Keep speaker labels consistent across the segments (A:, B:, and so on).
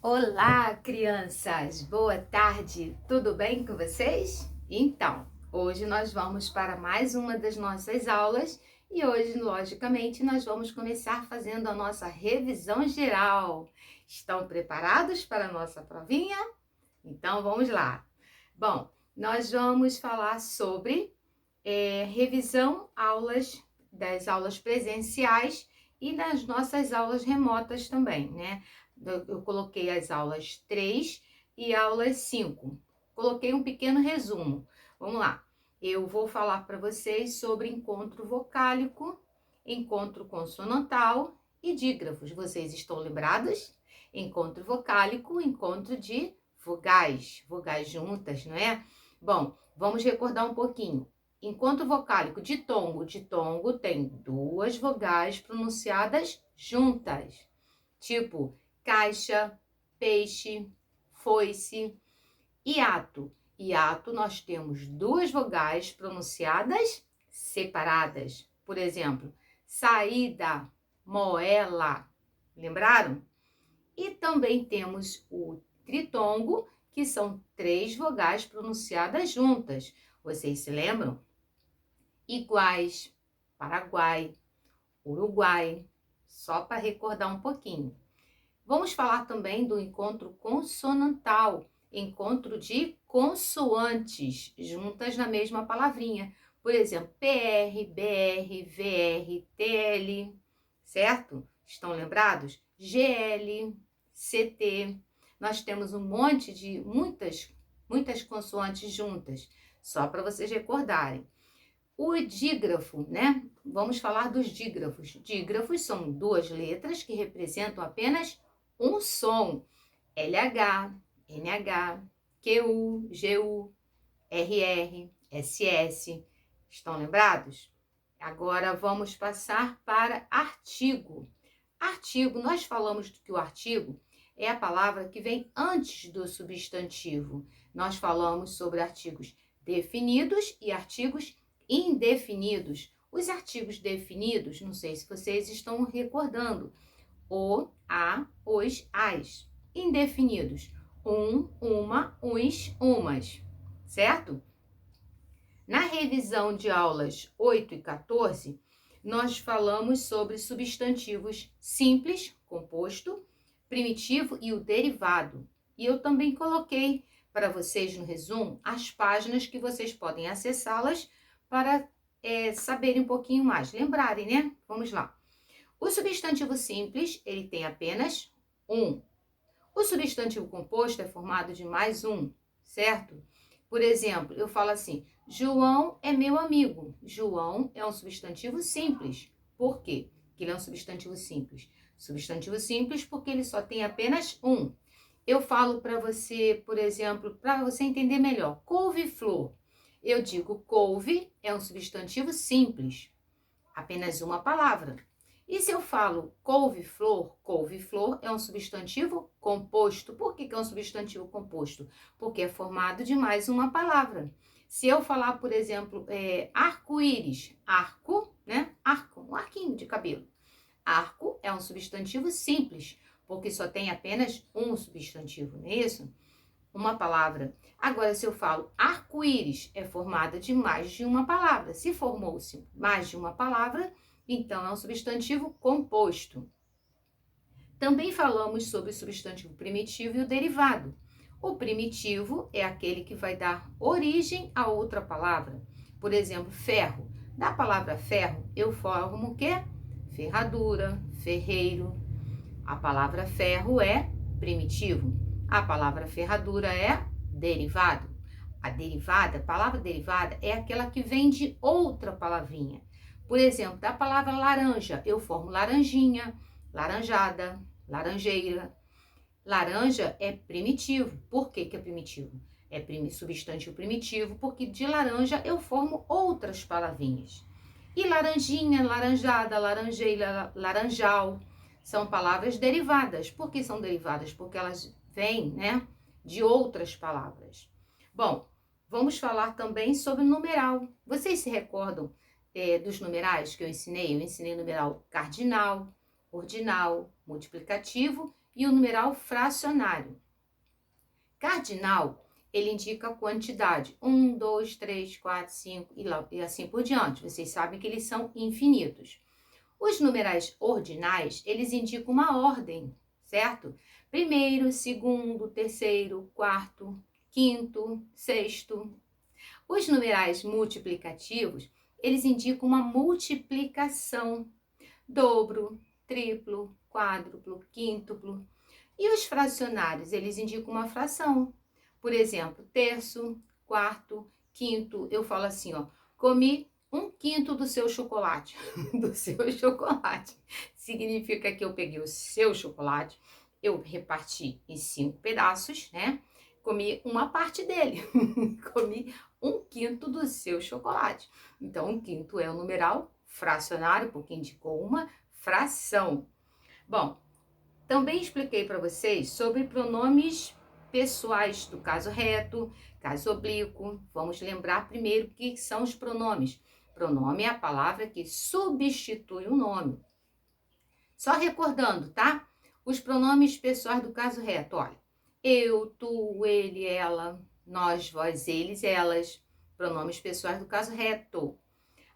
A: Olá, crianças! Boa tarde! Tudo bem com vocês? Então, hoje nós vamos para mais uma das nossas aulas e hoje, logicamente, nós vamos começar fazendo a nossa revisão geral. Estão preparados para a nossa provinha? Então, vamos lá! Bom, nós vamos falar sobre revisão das aulas presenciais e das nossas aulas remotas também, né? Eu coloquei as aulas 3 e aulas 5. Coloquei um pequeno resumo. Vamos lá. Eu vou falar para vocês sobre encontro vocálico, encontro consonantal e dígrafos. Vocês estão lembrados? Encontro vocálico, encontro de vogais juntas, não é? Bom, vamos recordar um pouquinho. Encontro vocálico, ditongo tem duas vogais pronunciadas juntas, tipo caixa, peixe, foice. Hiato, nós temos duas vogais pronunciadas separadas. Por exemplo, saída, moela. Lembraram? E também temos o tritongo, que são três vogais pronunciadas juntas. Vocês se lembram? Iguais, Paraguai, Uruguai, só para recordar um pouquinho. Vamos falar também do encontro consonantal, encontro de consoantes juntas na mesma palavrinha. Por exemplo, PR, BR, VR, TL, certo? Estão lembrados? GL, CT. Nós temos um monte de muitas consoantes juntas, só para vocês recordarem. O dígrafo, né? Vamos falar dos dígrafos. Dígrafos são duas letras que representam apenas um som. LH, NH, QU, GU, RR, SS. Estão lembrados? Agora vamos passar para artigo. Artigo, nós falamos que o artigo é a palavra que vem antes do substantivo. Nós falamos sobre artigos definidos e artigos indefinidos. Os artigos definidos, não sei se vocês estão recordando, o, a, os, as. Indefinidos, uma, uns, umas, certo? Na revisão de aulas 8 e 14, nós falamos sobre substantivos simples, composto, primitivo e o derivado. E eu também coloquei para vocês no resumo as páginas que vocês podem acessá-las para saberem um pouquinho mais, lembrarem, né? Vamos lá. O substantivo simples, ele tem apenas um. O substantivo composto é formado de mais um, certo? Por exemplo, eu falo assim, João é meu amigo. João é um substantivo simples. Por quê? Porque ele é um substantivo simples. Substantivo simples porque ele só tem apenas um. Eu falo para você, por exemplo, para você entender melhor, couve-flor. Eu digo couve é um substantivo simples, apenas uma palavra. E se eu falo couve-flor, couve-flor é um substantivo composto. Por que é um substantivo composto? Porque é formado de mais uma palavra. Se eu falar, por exemplo, arco-íris, arco, né? Arco, um arquinho de cabelo. Arco é um substantivo simples, porque só tem apenas um substantivo, não é isso? Uma palavra. Agora, se eu falo arco-íris, é formada de mais de uma palavra. Se formou-se mais de uma palavra, então é um substantivo composto. Também falamos sobre o substantivo primitivo e o derivado. O primitivo é aquele que vai dar origem a outra palavra. Por exemplo, ferro. Da palavra ferro, eu formo o quê? Ferradura, ferreiro. A palavra ferro é primitivo. A palavra ferradura é derivado. A palavra derivada é aquela que vem de outra palavrinha. Por exemplo, da palavra laranja, eu formo laranjinha, laranjada, laranjeira. Laranja é primitivo. Por que é primitivo? É substantivo primitivo porque de laranja eu formo outras palavrinhas. E laranjinha, laranjada, laranjeira, laranjal são palavras derivadas. Por que são derivadas? Porque elas vêm, né, de outras palavras. Bom, vamos falar também sobre numeral. Vocês se recordam dos numerais que eu ensinei? Eu ensinei numeral cardinal, ordinal, multiplicativo e o numeral fracionário. Cardinal, ele indica a quantidade, 1, 2, 3, 4, 5 e assim por diante. Vocês sabem que eles são infinitos. Os numerais ordinais, eles indicam uma ordem, certo? Primeiro, segundo, terceiro, quarto, quinto, sexto. Os numerais multiplicativos, eles indicam uma multiplicação, dobro, triplo, quádruplo, quíntuplo. E os fracionários, eles indicam uma fração. Por exemplo, terço, quarto, quinto. Eu falo assim, ó, comi 1/5 do seu chocolate. Do seu chocolate. Significa que eu peguei o seu chocolate, eu reparti em 5 pedaços, né? Comi uma parte dele. Comi 1/5 do seu chocolate. Então, 1/5 é o numeral fracionário, porque indicou uma fração. Bom, também expliquei para vocês sobre pronomes pessoais do caso reto, caso oblíquo. Vamos lembrar primeiro o que são os pronomes. Pronome é a palavra que substitui o nome. Só recordando, tá? Os pronomes pessoais do caso reto, olha. Eu, tu, ele, ela, nós, vós, eles, elas. Pronomes pessoais do caso reto.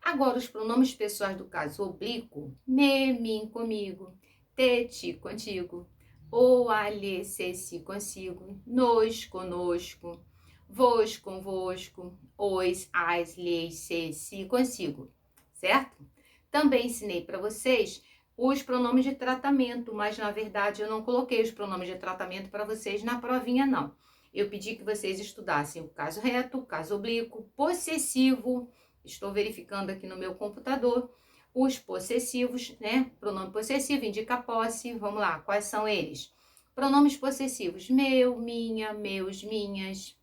A: Agora, os pronomes pessoais do caso oblíquo, me, mim, comigo, te, ti, contigo, o, a, lhe, se, si, consigo, nos, conosco, vos, convosco, os, as, lhes, se, si, consigo, certo? Também ensinei para vocês os pronomes de tratamento, mas na verdade eu não coloquei os pronomes de tratamento para vocês na provinha, não. Eu pedi que vocês estudassem o caso reto, o caso oblíquo, possessivo. Estou verificando aqui no meu computador os possessivos, né? Pronome possessivo indica posse. Vamos lá, quais são eles? Pronomes possessivos: meu, minha, meus, minhas,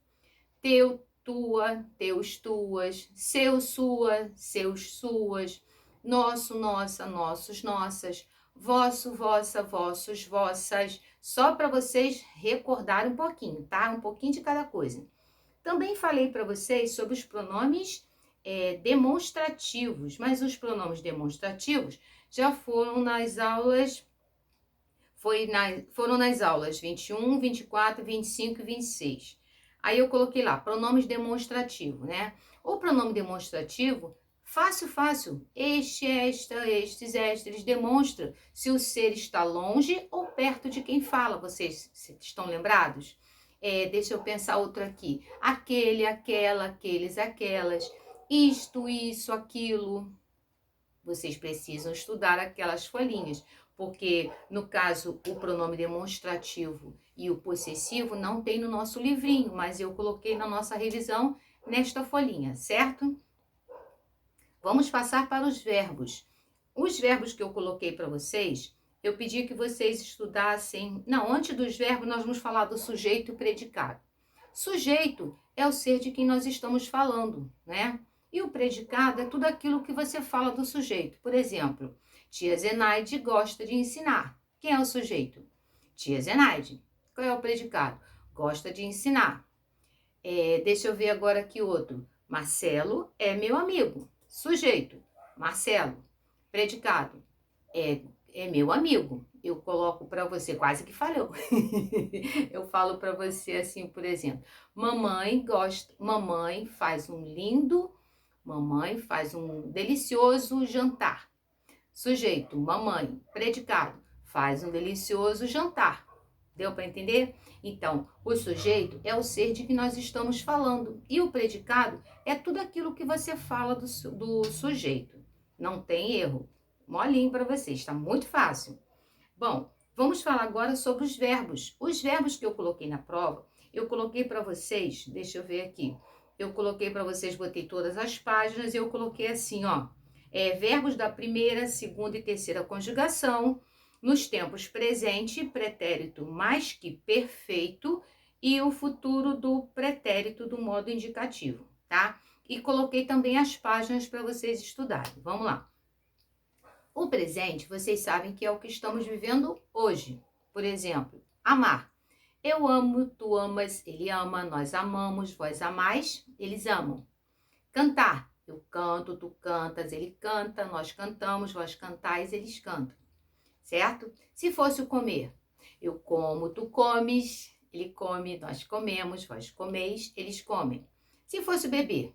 A: teu, tua, teus, tuas, seu, sua, seus, suas, nosso, nossa, nossos, nossas, vosso, vossa, vossos, vossas. Só para vocês recordarem um pouquinho, tá? Um pouquinho de cada coisa. Também falei para vocês sobre os pronomes demonstrativos, mas os pronomes demonstrativos já foram nas aulas, foram nas aulas 21, 24, 25 e 26. Aí eu coloquei lá, pronomes demonstrativos, né? O pronome demonstrativo, fácil, fácil. Este, esta, estes, estes, demonstra se o ser está longe ou perto de quem fala. Vocês estão lembrados? Deixa eu pensar outro aqui. Aquele, aquela, aqueles, aquelas. Isto, isso, aquilo. Vocês precisam estudar aquelas folhinhas, porque no caso o pronome demonstrativo e o possessivo não tem no nosso livrinho, mas eu coloquei na nossa revisão nesta folhinha, certo? Vamos passar para os verbos. Os verbos que eu coloquei para vocês, eu pedi que vocês estudassem. Não, antes dos verbos, nós vamos falar do sujeito e predicado. Sujeito é o ser de quem nós estamos falando, né? E o predicado é tudo aquilo que você fala do sujeito. Por exemplo, tia Zenaide gosta de ensinar. Quem é o sujeito? Tia Zenaide. Qual é o predicado? Gosta de ensinar. Deixa eu ver agora aqui outro. Marcelo é meu amigo. Sujeito, Marcelo. Predicado, é meu amigo. Eu coloco para você, quase que falhou. Eu falo para você assim, por exemplo, mamãe faz um delicioso jantar. Sujeito, mamãe. Predicado, faz um delicioso jantar. Deu para entender? Então, o sujeito é o ser de que nós estamos falando. E o predicado é tudo aquilo que você fala do sujeito. Não tem erro. Molinho para vocês, está muito fácil. Bom, vamos falar agora sobre os verbos. Os verbos que eu coloquei na prova, eu coloquei para vocês, deixa eu ver aqui. Eu coloquei para vocês, botei todas as páginas e eu coloquei assim, ó. Verbos da primeira, segunda e terceira conjugação, nos tempos presente, pretérito mais que perfeito e o futuro do pretérito do modo indicativo, tá? E coloquei também as páginas para vocês estudarem. Vamos lá. O presente, vocês sabem que é o que estamos vivendo hoje. Por exemplo, amar. Eu amo, tu amas, ele ama, nós amamos, vós amais, eles amam. Cantar. Eu canto, tu cantas, ele canta, nós cantamos, vós cantais, eles cantam. Certo? Se fosse o comer. Eu como, tu comes, ele come, nós comemos, vós comeis, eles comem. Se fosse o bebê,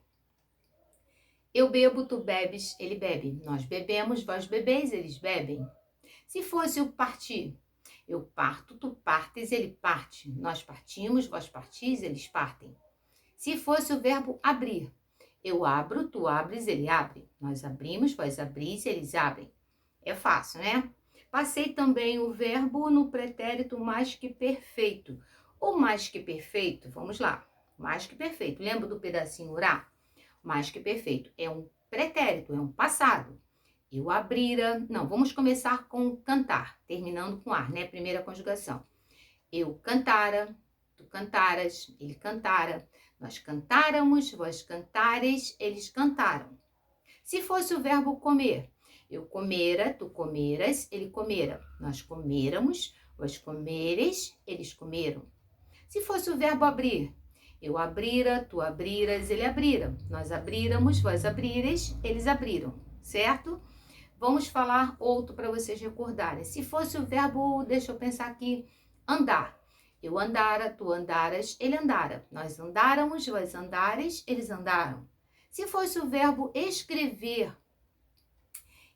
A: eu bebo, tu bebes, ele bebe. Nós bebemos, vós bebeis, eles bebem. Se fosse o partir, eu parto, tu partes, ele parte. Nós partimos, vós partis, eles partem. Se fosse o verbo abrir, eu abro, tu abres, ele abre. Nós abrimos, vós abris, eles abrem. É fácil, né? Passei também o verbo no pretérito mais que perfeito. O mais que perfeito, vamos lá. Mais que perfeito. Lembra do pedacinho urá? Mais que perfeito. É um pretérito, é um passado. Eu abrira. Não, vamos começar com cantar, terminando com ar, né? Primeira conjugação. Eu cantara, tu cantaras, ele cantara. Nós cantáramos, vós cantares, eles cantaram. Se fosse o verbo comer, eu comera, tu comeras, ele comera. Nós coméramos, vós comeres, eles comeram. Se fosse o verbo abrir, eu abrira, tu abriras, ele abrira. Nós abríramos, vós abrires, eles abriram, certo? Vamos falar outro para vocês recordarem. Se fosse o verbo, deixa eu pensar aqui, andar. Eu andara, tu andaras, ele andara. Nós andáramos, vós andares, eles andaram. Se fosse o verbo escrever,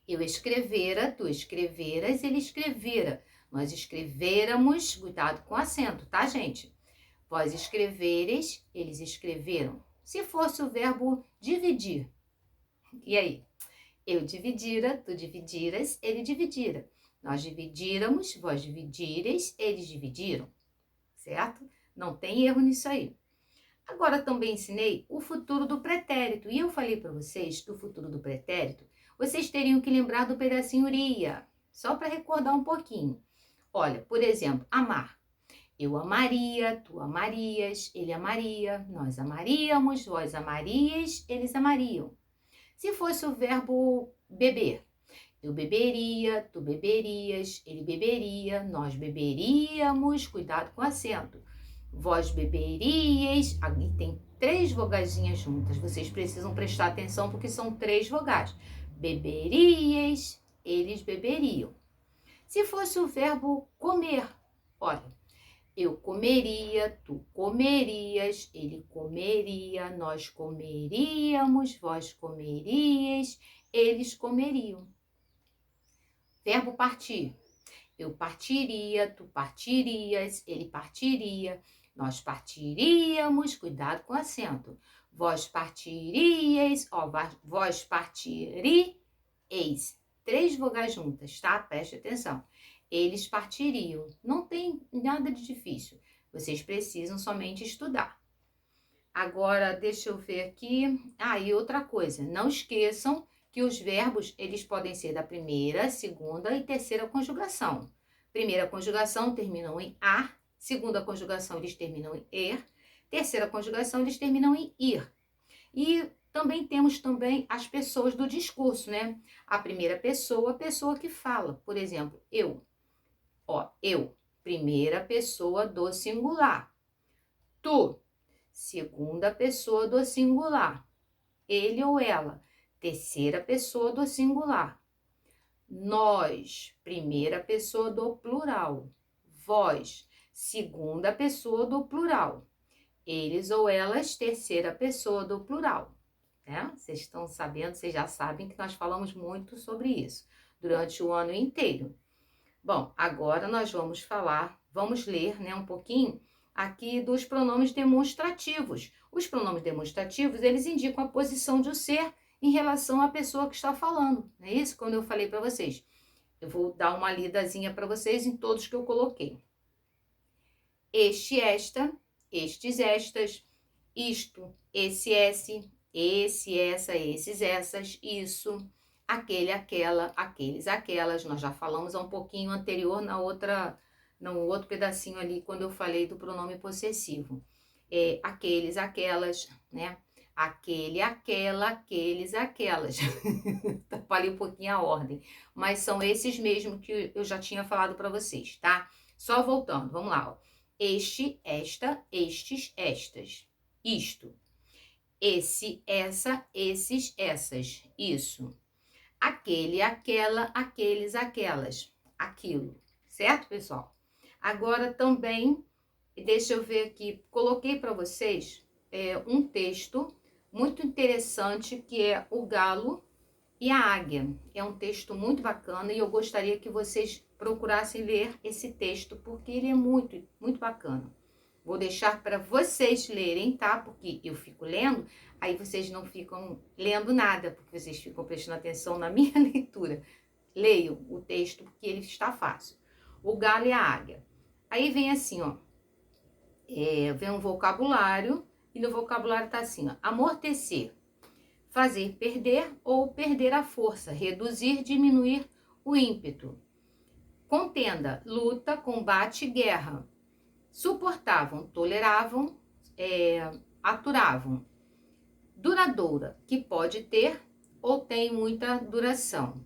A: eu escrevera, tu escreveras, ele escrevera. Nós escrevéramos, cuidado com acento, tá, gente? Vós escreveres, eles escreveram. Se fosse o verbo dividir, e aí? Eu dividira, tu dividiras, ele dividira. Nós dividíramos, vós dividires, eles dividiram. Certo? Não tem erro nisso aí. Agora também ensinei o futuro do pretérito. E eu falei para vocês que o futuro do pretérito, vocês teriam que lembrar do pedacinho iria. Só para recordar um pouquinho. Olha, por exemplo, amar. Eu amaria, tu amarias, ele amaria, nós amaríamos, vós amarias, eles amariam. Se fosse o verbo beber, eu beberia, tu beberias, ele beberia, nós beberíamos, cuidado com o acento. Vós beberíeis, aqui tem 3 vogazinhas juntas, vocês precisam prestar atenção porque são 3 vogais. Beberíeis, eles beberiam. Se fosse o verbo comer, olha, eu comeria, tu comerias, ele comeria, nós comeríamos, vós comerias, eles comeriam. Verbo partir. Eu partiria, tu partirias, ele partiria, nós partiríamos, cuidado com o acento. Vós partiríeis, ó, vós partiríeis. 3 vogais juntas, tá? Preste atenção. Eles partiriam. Não tem nada de difícil. Vocês precisam somente estudar. Agora, deixa eu ver aqui. E outra coisa. Não esqueçam que os verbos, eles podem ser da primeira, segunda e terceira conjugação. Primeira conjugação terminam em ar. Segunda conjugação, eles terminam em er. Terceira conjugação, eles terminam em ir. E também temos as pessoas do discurso, né? A primeira pessoa, a pessoa que fala. Por exemplo, eu. Ó, eu, primeira pessoa do singular. Tu, segunda pessoa do singular. Ele ou ela, terceira pessoa do singular. Nós, primeira pessoa do plural. Vós, segunda pessoa do plural. Eles ou elas, terceira pessoa do plural. Né? Vocês estão sabendo, vocês já sabem que nós falamos muito sobre isso durante o ano inteiro. Bom, agora nós vamos ler, né, um pouquinho aqui dos pronomes demonstrativos. Os pronomes demonstrativos, eles indicam a posição de um ser em relação à pessoa que está falando. Não é isso? Quando eu falei para vocês. Eu vou dar uma lidazinha para vocês em todos que eu coloquei. Este, esta, estes, estas, isto, esse, essa, esses, essas, isso, aquele, aquela, aqueles, aquelas. Nós já falamos um pouquinho anterior no outro pedacinho ali, quando eu falei do pronome possessivo. Aqueles, aquelas, né? Aquele, aquela, aqueles, aquelas. Falei um pouquinho a ordem, mas são esses mesmo que eu já tinha falado para vocês, tá? Só voltando, vamos lá, ó. Este, esta, estes, estas. Isto. Esse, essa, esses, essas. Isso. Aquele, aquela, aqueles, aquelas. Aquilo. Certo, pessoal? Agora também, deixa eu ver aqui, coloquei para vocês um texto muito interessante que é O Galo e a Águia. É um texto muito bacana e eu gostaria que vocês procurassem ler esse texto, porque ele é muito, muito bacana. Vou deixar para vocês lerem, tá? Porque eu fico lendo, aí vocês não ficam lendo nada, porque vocês ficam prestando atenção na minha leitura. Leiam o texto, porque ele está fácil. O Galo e a Águia. Aí vem assim, ó. Vem um vocabulário, e no vocabulário tá assim, ó. Amortecer. Fazer perder ou perder a força. Reduzir, diminuir o ímpeto. Contenda. Luta, combate, guerra. Suportavam, toleravam, aturavam. Duradoura, que pode ter ou tem muita duração.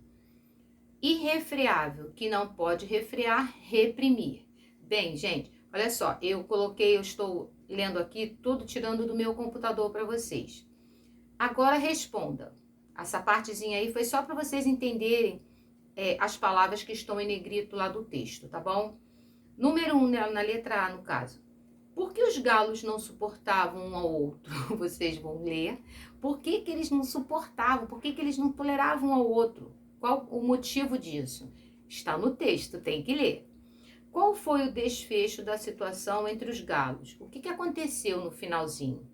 A: Irrefreável, que não pode refrear, reprimir. Bem, gente, olha só, eu estou lendo aqui tudo tirando do meu computador para vocês. Agora responda. Essa partezinha aí foi só para vocês entenderem as palavras que estão em negrito lá do texto, tá bom? Número 1, na letra A, no caso. Por que os galos não suportavam um ao outro? Vocês vão ler. Por que eles não suportavam? Por que eles não toleravam um ao outro? Qual o motivo disso? Está no texto, tem que ler. Qual foi o desfecho da situação entre os galos? O que aconteceu no finalzinho?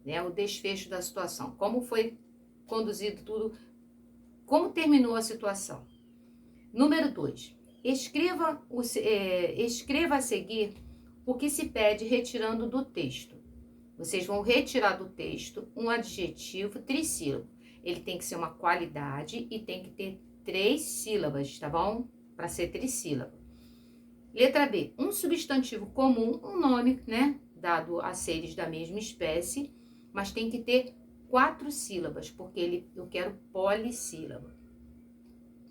A: Né? O desfecho da situação. Como foi conduzido tudo? Como terminou a situação? Número 2. Escreva a seguir o que se pede retirando do texto. Vocês vão retirar do texto um adjetivo trissílabo. Ele tem que ser uma qualidade e tem que ter 3 sílabas, tá bom? Para ser trissílabo. Letra B. Um substantivo comum, um nome, né? Dado a seres da mesma espécie, mas tem que ter 4 sílabas, porque eu quero polissílabo.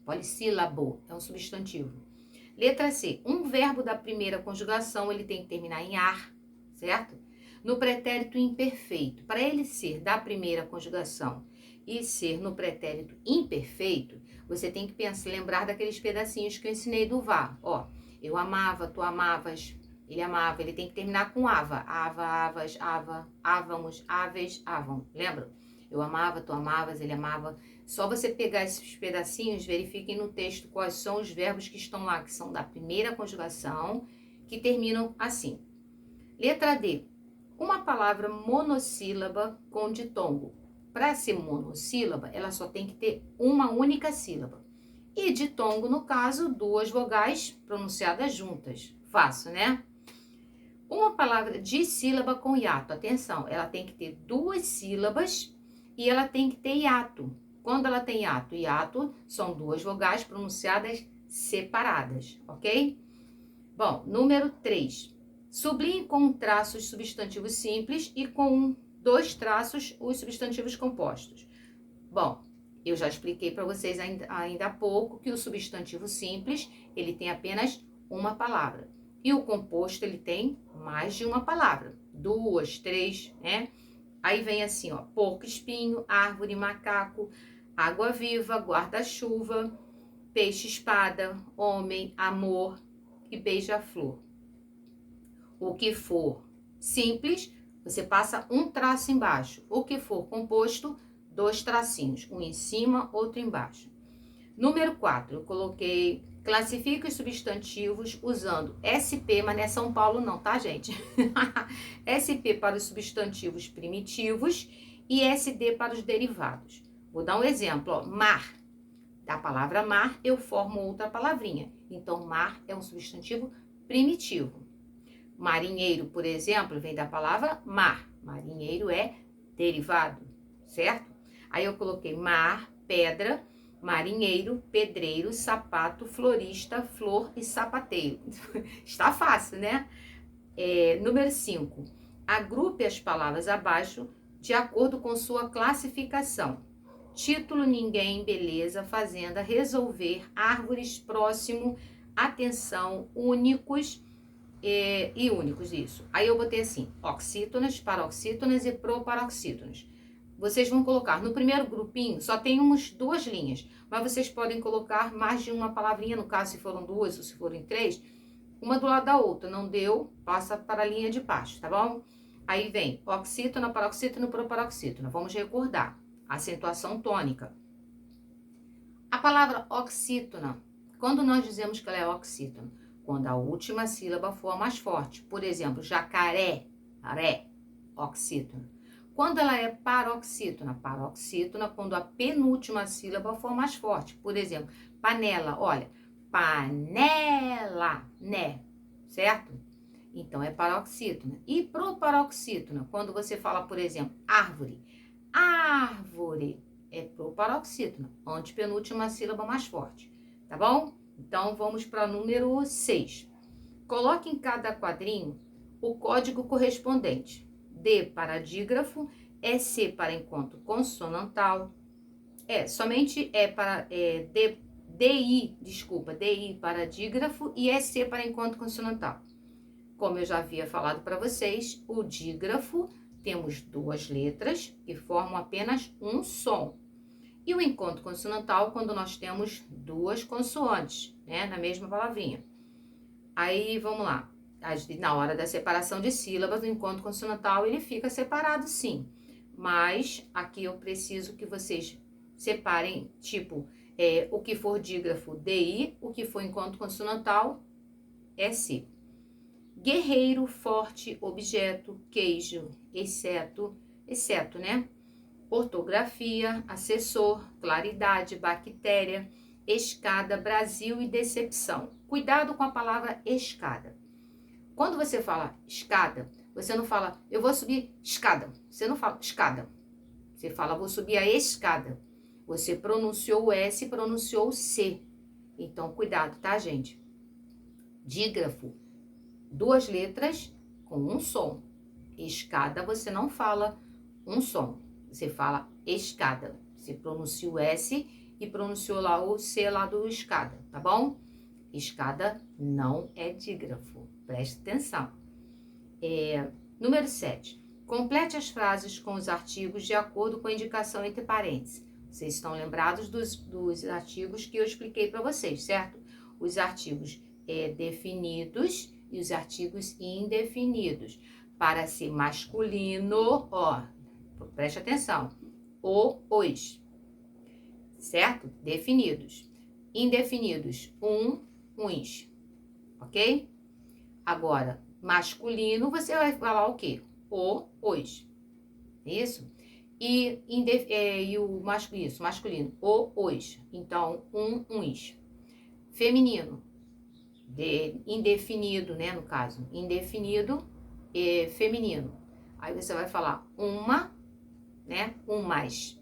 A: Polissílabo é um substantivo. Letra C. Um verbo da primeira conjugação, ele tem que terminar em ar, certo? No pretérito imperfeito. Para ele ser da primeira conjugação e ser no pretérito imperfeito, você tem que lembrar daqueles pedacinhos que eu ensinei do vá. Ó, eu amava, tu amavas, ele amava, ele tem que terminar com ava. Ava, avas, ava, ávamos, aves, avam. Lembra? Eu amava, tu amavas, ele amava. Só você pegar esses pedacinhos, verifiquem no texto quais são os verbos que estão lá, que são da primeira conjugação, que terminam assim. Letra D. Uma palavra monossílaba com ditongo. Para ser monossílaba, ela só tem que ter uma única sílaba. E ditongo, no caso, 2 vogais pronunciadas juntas. Fácil, né? Uma palavra dissílaba com hiato. Atenção, ela tem que ter 2 sílabas e ela tem que ter hiato. Quando ela tem hiato, hiato são 2 vogais pronunciadas separadas, ok? Bom, número 3. Sublinhe com traços substantivos simples e com 2 traços os substantivos compostos. Bom, eu já expliquei para vocês ainda há pouco que o substantivo simples, ele tem apenas uma palavra. E o composto, ele tem mais de uma palavra. 2, 3, né? Aí vem assim, ó, porco-espinho, árvore, macaco, água-viva, guarda-chuva, peixe-espada, homem, amor e beija-flor. O que for simples, você passa um traço embaixo. O que for composto, 2 tracinhos, um em cima, outro embaixo. Número 4, eu coloquei, classifique os substantivos usando SP, mas não é São Paulo não, tá, gente? SP para os substantivos primitivos e SD para os derivados. Vou dar um exemplo, ó, mar. Da palavra mar, eu formo outra palavrinha. Então, mar é um substantivo primitivo. Marinheiro, por exemplo, vem da palavra mar. Marinheiro é derivado, certo? Aí eu coloquei mar, pedra, marinheiro, pedreiro, sapato, florista, flor e sapateiro. Está fácil, né? Número 5. Agrupe as palavras abaixo de acordo com sua classificação. Título, ninguém, beleza, fazenda, resolver, árvores, próximo, atenção, únicos e únicos, isso. Aí eu botei assim, oxítonas, paroxítonas e proparoxítonas. Vocês vão colocar, no primeiro grupinho, só tem 2 linhas, mas vocês podem colocar mais de uma palavrinha, no caso, se foram 2 ou se forem 3, uma do lado da outra. Não deu, passa para a linha de baixo, tá bom? Aí vem oxítona, paroxítona, proparoxítona. Vamos recordar. Acentuação tônica. A palavra oxítona, quando nós dizemos que ela é oxítona? Quando a última sílaba for a mais forte. Por exemplo, jacaré, ré, oxítona. Quando ela é paroxítona? Paroxítona, quando a penúltima sílaba for mais forte. Por exemplo, panela, olha, panela, né, certo? Então, é paroxítona. E proparoxítona, quando você fala, por exemplo, árvore, árvore, é proparoxítona, antepenúltima sílaba mais forte, tá bom? Então, vamos para o número 6. Coloque em cada quadrinho o código correspondente. D para dígrafo, C para encontro consonantal, somente DI para dígrafo e C para encontro consonantal. Como eu já havia falado para vocês, o dígrafo temos duas letras que formam apenas um som. E o encontro consonantal, quando nós temos duas consoantes, né, na mesma palavrinha. Aí, vamos lá. Na hora da separação de sílabas, o encontro consonantal, ele fica separado sim. Mas, aqui eu preciso que vocês separem, tipo, o que for dígrafo, DI, o que for encontro consonantal, SI. Guerreiro, forte, objeto, queijo, exceto, né? Ortografia, assessor, claridade, bactéria, escada, Brasil e decepção. Cuidado com a palavra escada. Quando você fala escada, você não fala, eu vou subir escada. Você não fala escada. Você fala, vou subir a escada. Você pronunciou o S e pronunciou o C. Então, cuidado, tá, gente? Dígrafo, duas letras com um som. Escada, você não fala um som. Você fala escada. Você pronuncia o S e pronunciou lá o C lá do escada, tá bom? Escada não é dígrafo. Preste atenção. Número 7. Complete as frases com os artigos de acordo com a indicação entre parênteses. Vocês estão lembrados dos artigos que eu expliquei para vocês, certo? Os artigos definidos e os artigos indefinidos. Para ser masculino, ó, preste atenção, os, certo? Definidos. Indefinidos, uns, ok? Agora, masculino, você vai falar o quê? Os, isso? E o masculino, os, então, uns. Feminino, indefinido, né, no caso, indefinido e feminino. Aí você vai falar uma, né, umas,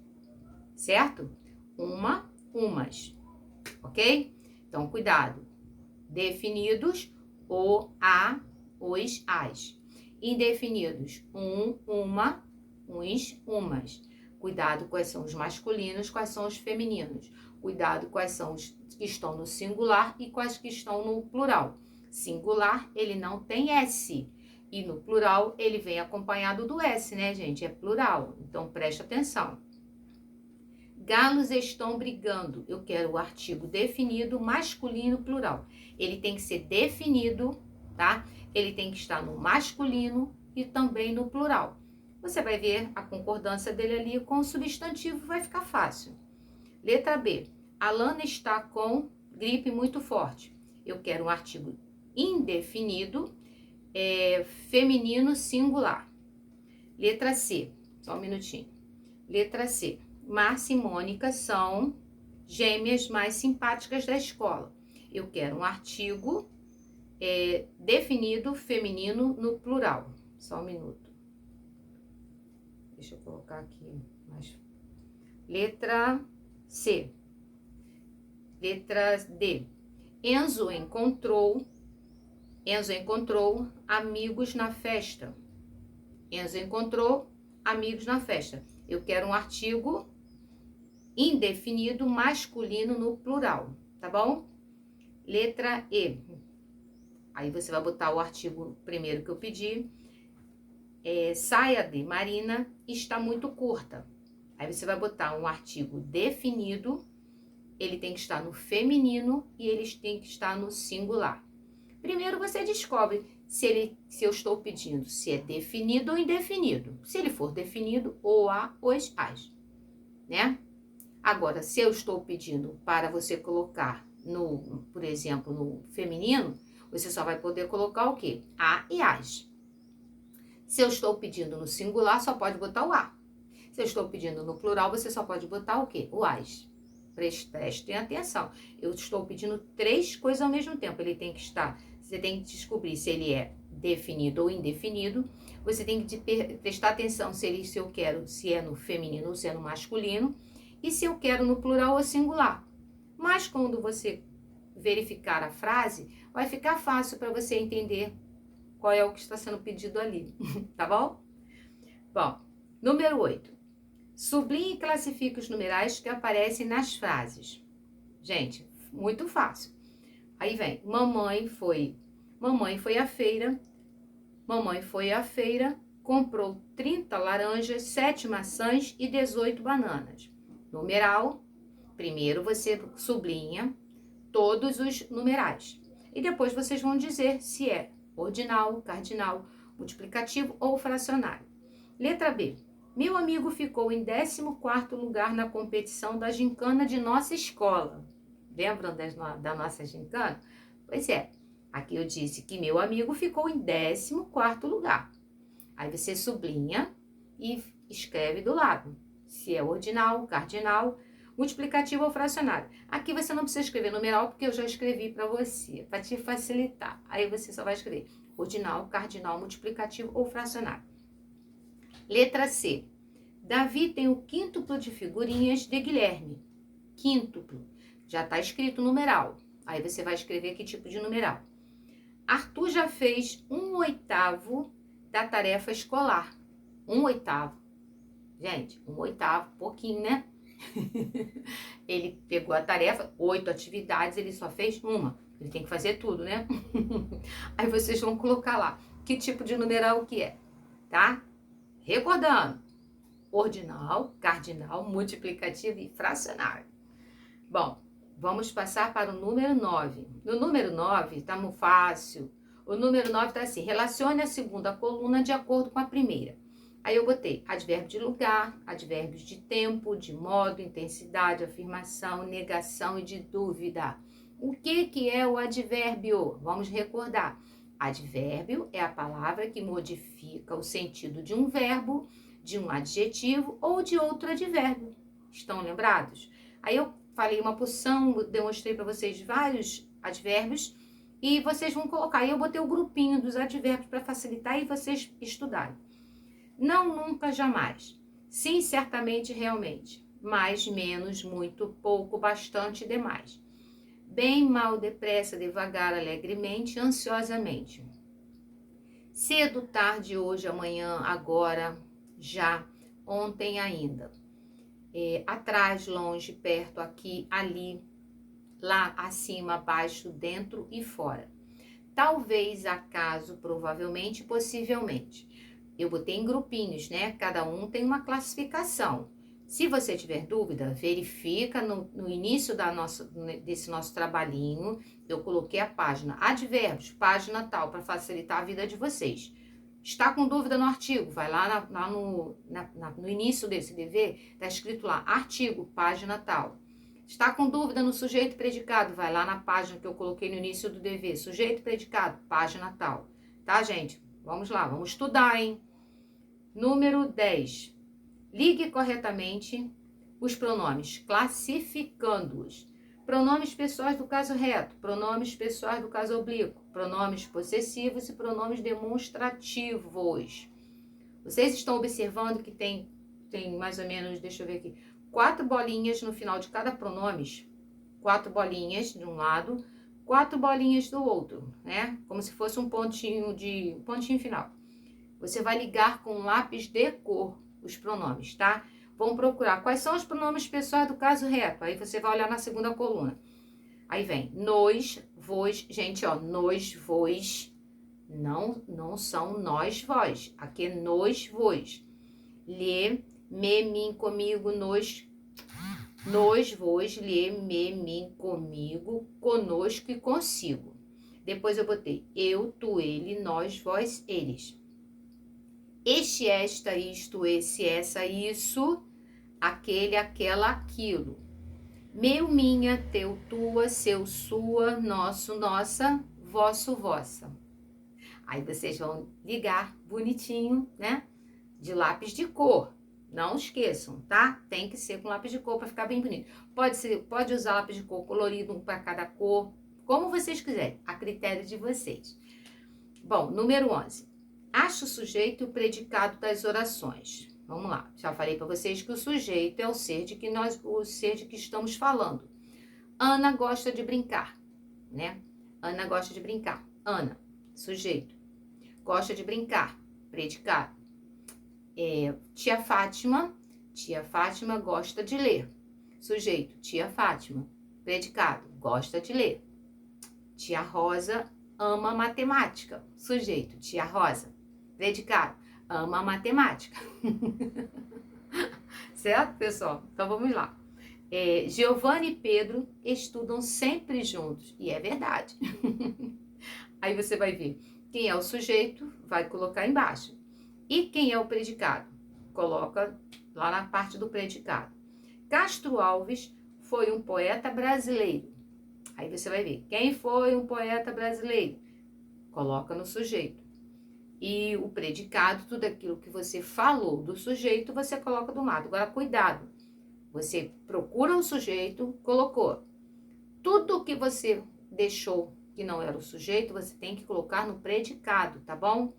A: certo? Umas, ok? Então, cuidado. Definidos, os, as. Indefinidos, uma, uns, umas. Cuidado quais são os masculinos, quais são os femininos. Cuidado quais são os que estão no singular e quais que estão no plural. Singular, ele não tem S. E no plural, ele vem acompanhado do S, né, gente? É plural. Então, preste atenção. Galos estão brigando. Eu quero o artigo definido, masculino, plural. Ele tem que ser definido, tá? Ele tem que estar no masculino e também no plural. Você vai ver a concordância dele ali com o substantivo, vai ficar fácil. Letra B. Alana está com gripe muito forte. Eu quero um artigo indefinido, feminino, singular. Letra C. Só um minutinho. Letra C. Márcia e Mônica são gêmeas mais simpáticas da escola. Eu quero um artigo definido, feminino, no plural. Só um minuto. Deixa eu colocar aqui mais. Letra C. Letra D. Enzo encontrou amigos na festa. Enzo encontrou amigos na festa. Eu quero um artigo indefinido, masculino no plural, tá bom? Letra E. Aí você vai botar o artigo primeiro que eu pedi. Saia de Marina está muito curta. Aí você vai botar um artigo definido, ele tem que estar no feminino e eles têm que estar no singular. Primeiro você descobre se eu estou pedindo se é definido ou indefinido. Se ele for definido, o, a, os, as, né? Agora, se eu estou pedindo para você colocar por exemplo, no feminino, você só vai poder colocar o quê? A e as. Se eu estou pedindo no singular, só pode botar o a. Se eu estou pedindo no plural, você só pode botar o quê? O as. Prestem atenção. Eu estou pedindo 3 coisas ao mesmo tempo. Ele tem que estar... Você tem que descobrir se ele é definido ou indefinido. Você tem que prestar atenção se eu quero, se é no feminino ou se é no masculino. E se eu quero no plural ou singular. Mas quando você verificar a frase, vai ficar fácil para você entender qual é o que está sendo pedido ali. Tá bom? Bom, número 8. Sublinhe e classifique os numerais que aparecem nas frases. Gente, muito fácil. Aí vem, mamãe foi à feira, comprou 30 laranjas, 7 maçãs e 18 bananas. Numeral, primeiro você sublinha todos os numerais. E depois vocês vão dizer se é ordinal, cardinal, multiplicativo ou fracionário. Letra B. Meu amigo ficou em 14º lugar na competição da gincana de nossa escola. Lembram da nossa gincana? Pois é, aqui eu disse que meu amigo ficou em 14º lugar. Aí você sublinha e escreve do lado, se é ordinal, cardinal, multiplicativo ou fracionário. Aqui você não precisa escrever numeral, porque eu já escrevi para você, para te facilitar. Aí você só vai escrever ordinal, cardinal, multiplicativo ou fracionário. Letra C. Davi tem o quíntuplo de figurinhas de Guilherme. Quíntuplo. Já está escrito numeral. Aí você vai escrever que tipo de numeral. Arthur já fez 1/8 da tarefa escolar. 1/8. Gente, 1/8, pouquinho, né? Ele pegou a tarefa, 8 atividades, ele só fez uma. Ele tem que fazer tudo, né? Aí vocês vão colocar lá que tipo de numeral que é, tá? Recordando, ordinal, cardinal, multiplicativo e fracionário. Bom, vamos passar para o número 9. No número 9, tá muito fácil. O número 9 está assim, relacione a segunda coluna de acordo com a primeira. Aí eu botei advérbio de lugar, advérbios de tempo, de modo, intensidade, afirmação, negação e de dúvida. O que é o advérbio? Vamos recordar. Advérbio é a palavra que modifica o sentido de um verbo, de um adjetivo ou de outro advérbio. Estão lembrados? Aí eu falei uma porção, demonstrei para vocês vários advérbios e vocês vão colocar. Aí eu botei o grupinho dos advérbios para facilitar e vocês estudarem. Não, nunca, jamais. Sim, certamente, realmente. Mais, menos, muito, pouco, bastante, demais. Bem, mal, depressa, devagar, alegremente, ansiosamente. Cedo, tarde, hoje, amanhã, agora, já, ontem ainda. Atrás, longe, perto, aqui, ali, lá, acima, abaixo, dentro e fora. Talvez, acaso, provavelmente, possivelmente. Eu botei em grupinhos, né? Cada um tem uma classificação. Se você tiver dúvida, verifica no início desse nosso trabalhinho. Eu coloquei a página advérbios, página tal, para facilitar a vida de vocês. Está com dúvida no artigo? Vai lá no início desse dever, está escrito lá, artigo, página tal. Está com dúvida no sujeito e predicado? Vai lá na página que eu coloquei no início do dever, sujeito e predicado, página tal. Tá, gente? Vamos lá, vamos estudar, hein? Número 10. Ligue corretamente os pronomes, classificando-os. Pronomes pessoais do caso reto, pronomes pessoais do caso oblíquo, pronomes possessivos e pronomes demonstrativos. Vocês estão observando que tem mais ou menos, deixa eu ver aqui, 4 bolinhas no final de cada pronomes. 4 bolinhas de um lado, 4 bolinhas do outro, né? Como se fosse um pontinho final. Você vai ligar com um lápis de cor os pronomes, tá? Vamos procurar quais são os pronomes pessoais do caso reto. Aí você vai olhar na segunda coluna. Aí vem nos, vos. Gente, ó, nos, vos. Não são nós, vós. Aqui é nos, vos. Lhe, me, mim, comigo, nos, vos, lhe, me, mim, comigo, conosco e consigo. Depois eu botei eu, tu, ele, nós, vós, eles. Este, esta, isto, esse, essa, isso, aquele, aquela, aquilo. Meu, minha, teu, tua, seu, sua, nosso, nossa, vosso, vossa. Aí vocês vão ligar bonitinho, né? De lápis de cor. Não esqueçam, tá? Tem que ser com lápis de cor para ficar bem bonito. Pode usar lápis de cor colorido, um para cada cor, como vocês quiserem, a critério de vocês. Bom, número 11. Ache o sujeito e o predicado das orações. Vamos lá. Já falei para vocês que o sujeito é o ser de que estamos falando. Ana gosta de brincar, né? Ana gosta de brincar. Ana, sujeito. Gosta de brincar, predicado. Tia Fátima gosta de ler. Sujeito, tia Fátima. Predicado, gosta de ler. Tia Rosa ama matemática. Sujeito, tia Rosa. Predicado, ama matemática. Certo, pessoal? Então vamos lá. Giovanni e Pedro estudam sempre juntos. E é verdade. Aí você vai ver quem é o sujeito, vai colocar embaixo. E quem é o predicado? Coloca lá na parte do predicado. Castro Alves foi um poeta brasileiro. Aí você vai ver, quem foi um poeta brasileiro? Coloca no sujeito. E o predicado, tudo aquilo que você falou do sujeito, você coloca do lado. Agora, cuidado. Você procura o sujeito, colocou. Tudo que você deixou que não era o sujeito, você tem que colocar no predicado, tá bom?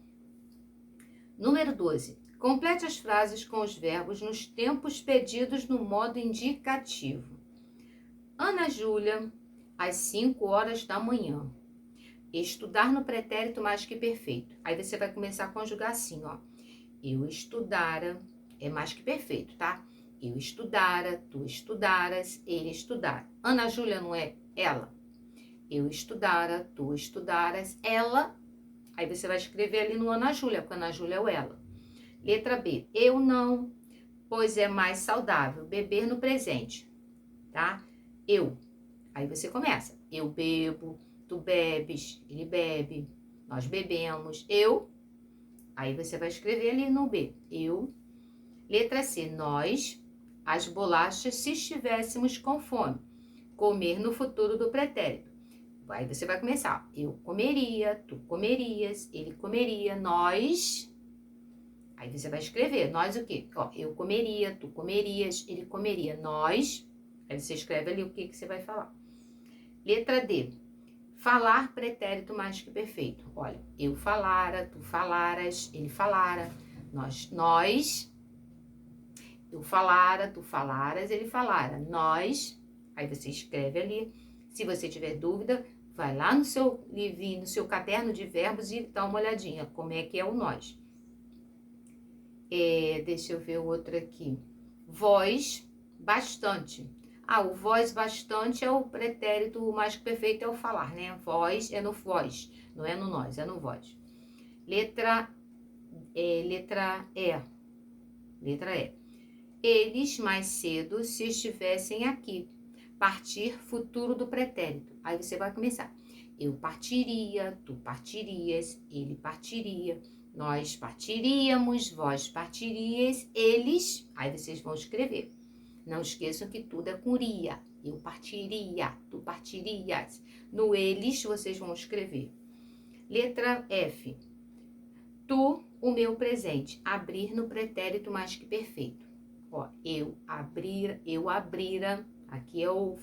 A: Número 12. Complete as frases com os verbos nos tempos pedidos no modo indicativo. Ana Júlia, às 5 horas da manhã. Estudar no pretérito mais que perfeito. Aí você vai começar a conjugar assim, ó. Eu estudara, é mais que perfeito, tá? Eu estudara, tu estudaras, ele estudara. Ana Júlia não é ela? Eu estudara, tu estudaras, ela. Aí você vai escrever ali no Ana Júlia, porque Ana Júlia é o ela. Letra B. Eu não, pois é mais saudável beber no presente, tá? Eu. Aí você começa. Eu bebo, tu bebes, ele bebe, nós bebemos. Eu. Aí você vai escrever ali no B. Eu. Letra C. Nós, as bolachas, se estivéssemos com fome. Comer no futuro do pretérito. Aí você vai começar. Eu comeria, tu comerias, ele comeria, nós. Aí você vai escrever. Nós o quê? Ó, eu comeria, tu comerias, ele comeria, nós. Aí você escreve ali o que você vai falar. Letra D. Falar pretérito mais que perfeito. Olha, eu falara, tu falaras, ele falara, nós. Eu falara, tu falaras, ele falara, nós. Aí você escreve ali. Se você tiver dúvida, vai lá no seu livrinho, no seu caderno de verbos e dá uma olhadinha como é que é o nós. Deixa eu ver o outro aqui. Voz, bastante. O voz bastante é o pretérito mais que perfeito, é o falar, né? Voz é no voz, não é no nós, é no voz. Letra E. Letra E. Eles mais cedo se estivessem aqui. Partir, futuro do pretérito. Aí você vai começar. Eu partiria, tu partirias, ele partiria, nós partiríamos, vós partirias, eles. Aí vocês vão escrever. Não esqueçam que tudo é com ria. Eu partiria, tu partirias. No eles, vocês vão escrever. Letra F. Tu, o meu presente. Abrir no pretérito mais que perfeito. Ó, eu abrira. Aqui é o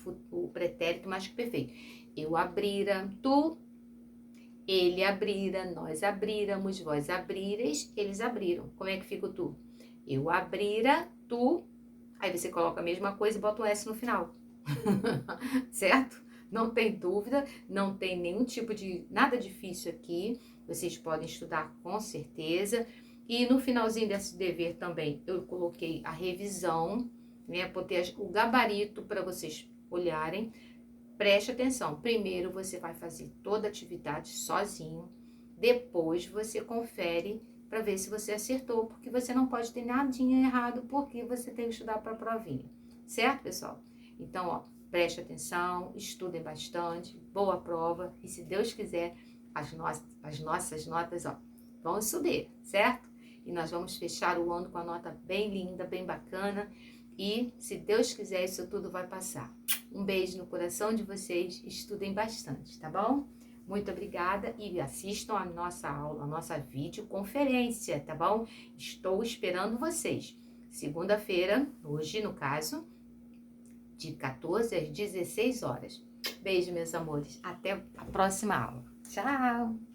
A: pretérito mais que perfeito. Eu abrira, tu, ele abrira, nós abríramos, vós abrireis, eles abriram. Como é que fica o tu? Eu abrira, tu. Aí você coloca a mesma coisa e bota um S no final. Certo? Não tem dúvida, não tem nenhum tipo de nada difícil aqui. Vocês podem estudar com certeza. E no finalzinho desse dever também eu coloquei a revisão, né? Botei o gabarito para vocês olharem. Preste atenção. Primeiro você vai fazer toda a atividade sozinho. Depois você confere para ver se você acertou, porque você não pode ter nadinha errado, porque você tem que estudar para a provinha. Certo, pessoal? Então, ó, Preste atenção, estudem bastante, boa prova e, se Deus quiser, as nossas notas, ó, vão subir, certo? E nós vamos fechar o ano com a nota bem linda, bem bacana e, se Deus quiser, isso tudo vai passar. Um beijo no coração de vocês, estudem bastante, tá bom? Muito obrigada e assistam a nossa aula, a nossa videoconferência, tá bom? Estou esperando vocês. Segunda-feira, hoje no caso, de 14 às 16 horas. Beijo, meus amores. Até a próxima aula. Tchau!